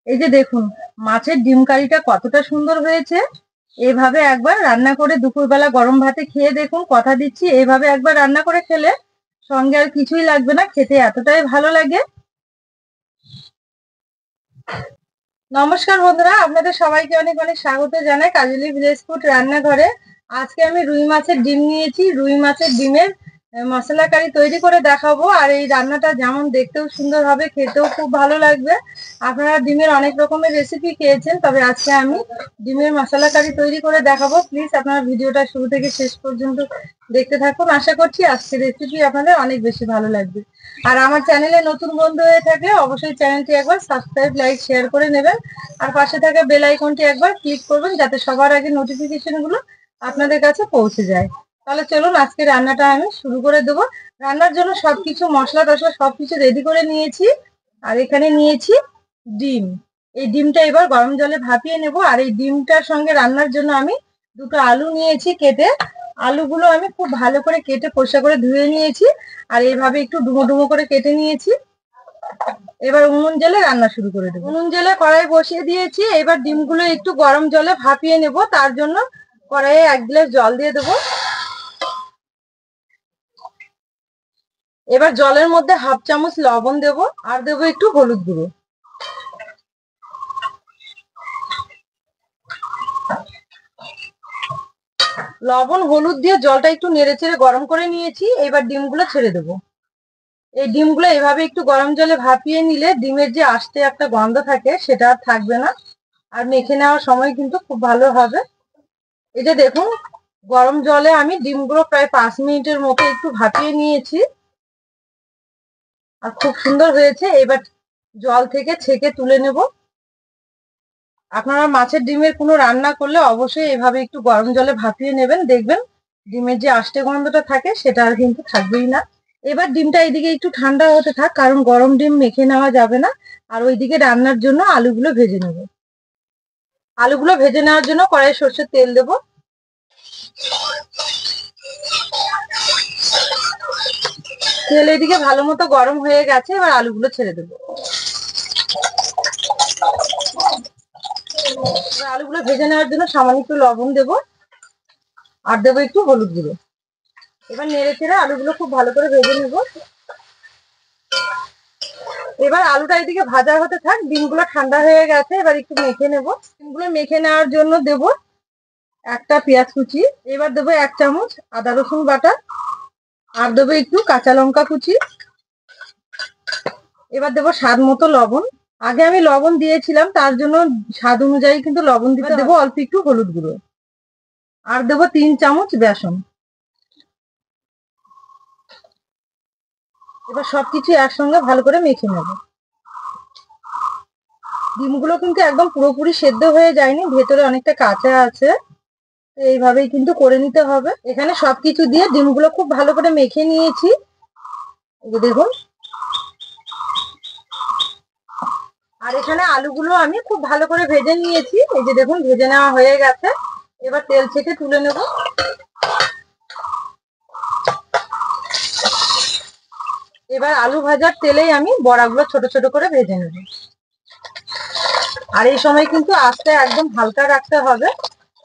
এই যে দেখুন, মাছের ডিম কারিটা কতটা সুন্দর হয়েছে। এইভাবে একবার রান্না করে দুপুরবেলা গরম ভাতে খেয়ে দেখুন, কথা দিচ্ছি এইভাবে একবার রান্না করে খেলে সঙ্গে আর কিছুই লাগবে না, খেতে এতটাই ভালো লাগে। নমস্কার বন্ধুরা, আপনাদের সবাইকে অনেক অনেক স্বাগত জানাই কাজলি ভিলেজ ফুড রান্নাঘরে। আজকে আমি রুই মাছের ডিম নিয়েছি। রুই মাছের ডিমের মশলা কারি তৈরি করে দেখাবো। আর এই রান্নাটা যেমন দেখতেও সুন্দর হবে, খেতেও খুব ভালো লাগবে। আপনারা ডিমের অনেক রকমের রেসিপি খেয়েছেন, তবে আজকে আমি ডিমের মশলা কারি তৈরি করে দেখাবো। প্লিজ আপনারা ভিডিওটা শুরু থেকে শেষ পর্যন্ত দেখতে থাকুন। আশা করছি আজকের রেসিপি আপনাদের অনেক বেশি ভালো লাগবে। আর আমার চ্যানেলে নতুন বন্ধু হয়ে থাকলে অবশ্যই চ্যানেলটি একবার সাবস্ক্রাইব, লাইক, শেয়ার করে নেবেন। আর পাশে থাকা বেল আইকনটি একবার ক্লিক করবেন, যাতে সবার আগে নোটিফিকেশন গুলো আপনাদের কাছে পৌঁছে যায়। তাহলে চলুন আজকে রান্নাটা আমি শুরু করে দেবো। রান্নার জন্য সবকিছু মশলা টশলা সবকিছু রেডি করে নিয়েছি। আর এখানে নিয়েছি ডিম। এই ডিমটা এবার গরম জলে ভাপিয়ে নেব। আর এই ডিমটার সঙ্গে রান্নার জন্য আমি দুটো আলু নিয়েছি কেটে। আলুগুলো আমি খুব ভালো করে কেটে পরিষ্কার করে ধুয়ে নিয়েছি। আর এইভাবে একটু ডুমো ডুমো করে কেটে নিয়েছি। এবার উনুন জেলে রান্না শুরু করে দেবো। উনুন জেলে কড়াই বসিয়ে দিয়েছি। এবার ডিমগুলো একটু গরম জলে ভাপিয়ে নেব। তার জন্য কড়াইয়ে 1 গ্লাস জল দিয়ে দেবো। এবার জলের মধ্যে 1/2 চামচ লবণ দেব, আর দেবো একটু হলুদ গুঁড়ো। লবণ হলুদ দিয়ে জলটা একটু নেড়ে চেড়ে গরম করে নিয়েছি। এবার ডিমগুলো ছেড়ে দেবো। এই ডিমগুলো এভাবে একটু গরম জলে ভাপিয়ে নিলে ডিমের যে আস্তে একটা গন্ধ থাকে সেটা আর থাকবে না। আর মেখে নেওয়ার সময় কিন্তু খুব ভালো হবে। এটা দেখুন, গরম জলে আমি ডিমগুলো প্রায় 5 মিনিটের মতো একটু ভাপিয়ে নিয়েছি। আর খুব সুন্দর হয়েছে। এবার জল থেকে ছেঁকে তুলে নেব। আপনারা মাছের ডিমের কোনো রান্না করলে অবশ্যই এভাবে একটু গরম জলে ভাপিয়ে নেবেন, দেখবেন ডিমের যে আষ্টে গন্ধটা থাকে সেটা আর কিন্তু থাকবেই না। এবার ডিমটা এইদিকে একটু ঠান্ডা হতে থাক, কারণ গরম ডিম মেখে নেওয়া যাবে না। আর ওইদিকে রান্নার জন্য আলুগুলো ভেজে নেব। আলুগুলো ভেজে নেওয়ার জন্য কড়াইয়ে সর্ষের তেল দেব। তেল এদিকে ভালো মতো গরম হয়ে গেছে। এবার আলুগুলো ছেড়ে দেবো। আলুগুলো ভেজে নেওয়ার জন্য সামান্য একটু লবণ দেবো, আর দেবো একটু হলুদ গুঁড়ো। এবার নেড়ে চেড়ে আলুগুলো খুব ভালো করে ভেজে নেব। এবার আলুটা এদিকে ভাজা হতে থাক, ডিমগুলো ঠান্ডা হয়ে গেছে। এবার একটু মেখে নেব। ডিমগুলো মেখে নেওয়ার জন্য দেব একটা পেঁয়াজ কুচি। এবার দেবো 1 চামচ আদা রসুন বাটা, আর দেবো একটু কাঁচা লঙ্কা কুচি। এবার দেবো স্বাদ মতো লবণ। আগে আমি লবণ দিয়েছিলাম, তার জন্য স্বাদ অনুযায়ী কিন্তু লবণ দিতে দেবো। অল্প একটু হলুদ গুঁড়ো, আর দেবো 3 চামচ বেসন। এবার সবকিছু একসঙ্গে ভালো করে মেখে নেব। ডিমগুলো কিন্তু একদম পুরোপুরি সেদ্ধ হয়ে যায়নি, ভেতরে অনেকটা কাঁচা আছে। এইভাবেই কিন্তু করে নিতে হবে। এখানে সবকিছু দিয়ে ডিমগুলো খুব ভালো করে মেখে নিয়েছি। দেখুন, আর এখানে আলুগুলো আমি খুব ভালো করে ভেজে নিয়েছি। এই যে দেখুন, ভেজে নেওয়া হয়ে গেছে। এবার তেল ছেঁকে তুলে নেব। এবার আলু ভাজার তেলেই আমি বড়াগুলো ছোট ছোট করে ভেজে নেব। আর এই সময় কিন্তু আঁচটা একদম হালকা রাখতে হবে,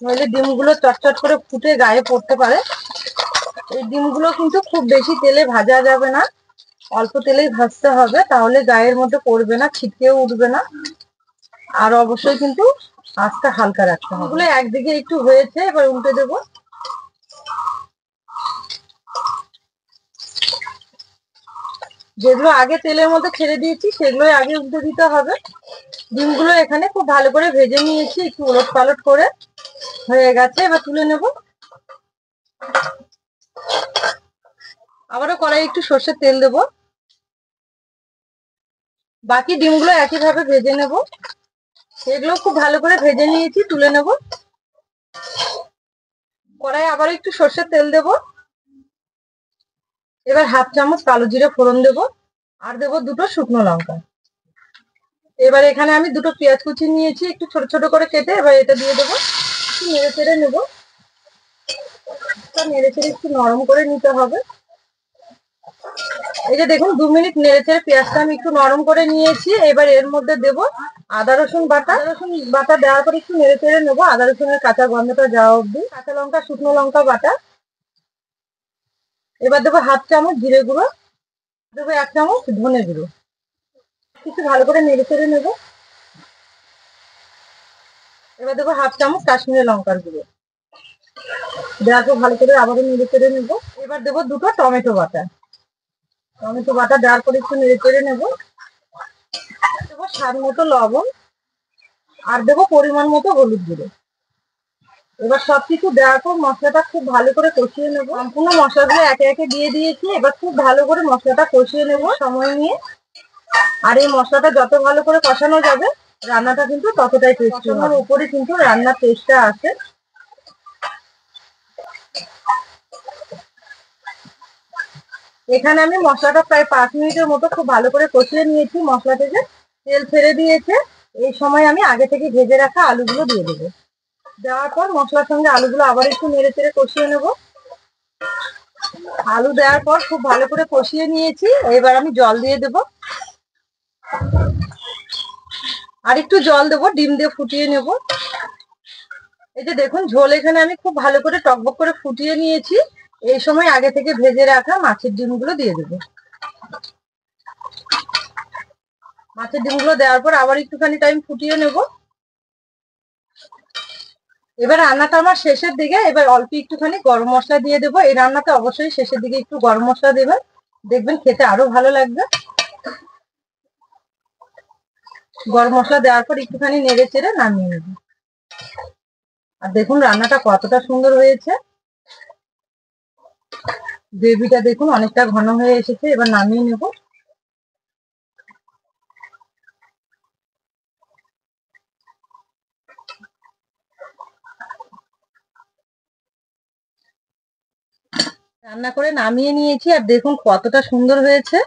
নইলে ডিমগুলো চটচট করে ফুটে গায়ে পড়তে পারে। এই ডিমগুলো কিন্তু খুব বেশি তেলে ভাজা যাবে না, অল্প তেলেই ভাজতে হবে, তাহলে গায়ের মধ্যে পড়বে না, ছিটকেও উঠবে না। আর অবশ্যই কিন্তু আঁচটা হালকা রাখতে হবে। এগুলো একদিকে একটু হয়েছে, এবার উল্টে দেবো। যেগুলো আগে তেলের মধ্যে ছেড়ে দিয়েছি সেগুলোই আগে উল্টে দিতে হবে। ডিমগুলো এখানে খুব ভালো করে ভেজে নিয়েছি, একটু উলট পালট করে হয়ে গেছে। এবার তুলে নেব। আবারও কড়াই একটু সর্ষের তেল দেব। বাকি ডিমগুলো একইভাবে ভেজে নেব। এগুলো খুব ভালো করে ভেজে নিয়েছি, তুলে নেব। কড়াই আবার একটু সর্ষের তেল দেব। এবার 1/2 চামচ কালো জিরে ফোড়ন দেব, আর দেব দুটো শুকনো লঙ্কা। এবার এখানে আমি দুটো পেঁয়াজ কুচি নিয়েছি, একটু ছোট ছোট করে কেটে। এবার এটা দিয়ে দেবো, একটু নেড়ে চেড়ে নেবো। নেড়ে চেড়ে একটু নরম করে নিতে হবে। এই যে দেখুন 2 মিনিট নেড়েচেড়ে পেঁয়াজটা আমি একটু নরম করে নিয়েছি। এবার এর মধ্যে দেব আদা রসুন বাটা। রসুন বাটা দেওয়ার পরে একটু নেড়েচেড়ে নেবো আদা রসুনের কাঁচা গন্ধটা যাওয়া অব্দি। কাঁচা লঙ্কা, শুকনো লঙ্কা বাটা। এবার দেবো 1/2 চামচ জিরে গুঁড়ো, দেবো 1 চামচ ধনে গুঁড়ো। কিছু ভালো করে নেড়েচেড়ে নেবো। এবার দেবো 1/2 চামচ কাশ্মীরি লঙ্কার গুঁড়ো। দেওয়ার পর ভালো করে আবারও নেড়েচেড়ে নেবো। এবার দেবো 2টো টমেটো বাটা। টমেটো বাটা দেওয়ার পরে একটু নেড়েচেড়ে নেবো। দেবো স্বাদ মতো লবণ, আর দেবো পরিমাণ মতো হলুদ গুঁড়ো। এবার সবকিছু দেওয়ার পর মশলাটা খুব ভালো করে কষিয়ে নেবো। সম্পূর্ণ মশলাগুলো একে একে দিয়ে দিয়েছি। এবার খুব ভালো করে মশলাটা কষিয়ে নেবো সময় নিয়ে। আর এই মশলাটা যত ভালো করে কষানো যাবে রান্নাটা কিন্তু ততটাই টেস্টি হবে। কষানোর উপরে কিন্তু রান্নার টেস্টটা আসে। এখানে আমি মশলাটা প্রায় 5 মিনিটের মতো খুব ভালো করে কষিয়ে নিয়েছি। মশলা থেকে তেল ছেড়ে দিয়েছে। এই সময় আমি আগে থেকে ভেজে রাখা আলুগুলো দিয়ে দেবো। দেওয়ার পর মশলার সঙ্গে আলুগুলো আবার একটু নেড়ে চেড়ে কষিয়ে নেব। আলু দেওয়ার পর খুব ভালো করে কষিয়ে নিয়েছি। এবার আমি জল দিয়ে দেব, আর একটু জল দেবো, ডিম দিয়ে ফুটিয়ে নেব। এই যে দেখুন ঝোল এখানে আমি খুব ভালো করে টকবক করে ফুটিয়ে নিয়েছি। এই সময় আগে থেকে ভেজে রাখা মাছের ডিমগুলো দিয়ে দেবো। মাছের ডিমগুলো দেওয়ার পর আবার একটুখানি টাইম ফুটিয়ে নেব। এবার রান্নাটা আমার শেষের দিকে। এবার অল্প একটুখানি গরম মশলা দিয়ে দেবো। এই রান্নাতে অবশ্যই শেষের দিকে একটু গরম মশলা দেবেন, দেখবেন খেতে আরো ভালো লাগবে। গরম মশলা দেওয়ার পর একটুখানি নেড়ে চেড়ে নামিয়ে নেব। আর দেখুন রান্নাটা কতটা সুন্দর হয়েছে। গ্রেভিটা দেখুন অনেকটা ঘন হয়ে এসেছে। এবার নামিয়ে নেব। রান্না করে নামিয়ে নিয়েছি। আর দেখুন কতটা সুন্দর হয়েছে,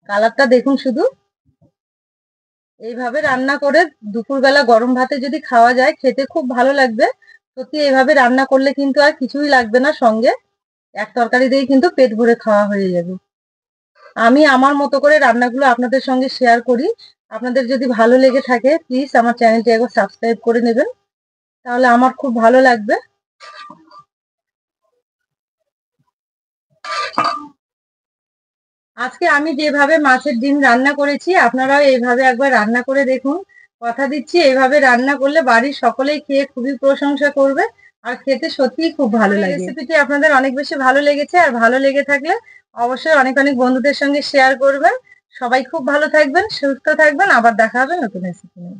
কালারটা দেখুন শুধু। এইভাবে রান্না করে দুপুরবেলা গরম ভাতে যদি খাওয়া যায় খেতে খুব ভালো লাগবে। সত্যি এইভাবে রান্না করলে কিন্তু আর কিছুই লাগবে না সঙ্গে, এক তরকারি দিয়ে কিন্তু পেট ভরে খাওয়া হয়ে যাবে। আমি আমার মতো করে রান্নাগুলো আপনাদের সঙ্গে শেয়ার করি। আপনাদের যদি ভালো লেগে থাকে প্লিজ আমার চ্যানেলটি একবার সাবস্ক্রাইব করে নেবেন, তাহলে আমার খুব ভালো লাগবে। আজকে আমি যেভাবে মাছের ডিম রান্না করেছি আপনারাও এইভাবে একবার রান্না করে দেখুন। কথা দিচ্ছি এইভাবে রান্না করলে বাড়ির সকলেই খেয়ে খুবই প্রশংসা করবে, আর খেতে সত্যিই খুব ভালো লাগে। রেসিপিটি আপনাদের অনেক বেশি ভালো লেগেছে, আর ভালো লেগে থাকলে অবশ্যই অনেক অনেক বন্ধুদের সঙ্গে শেয়ার করবেন। সবাই খুব ভালো থাকবেন, সুস্থ থাকবেন। আবার দেখা হবে নতুন রেসিপি নিয়ে।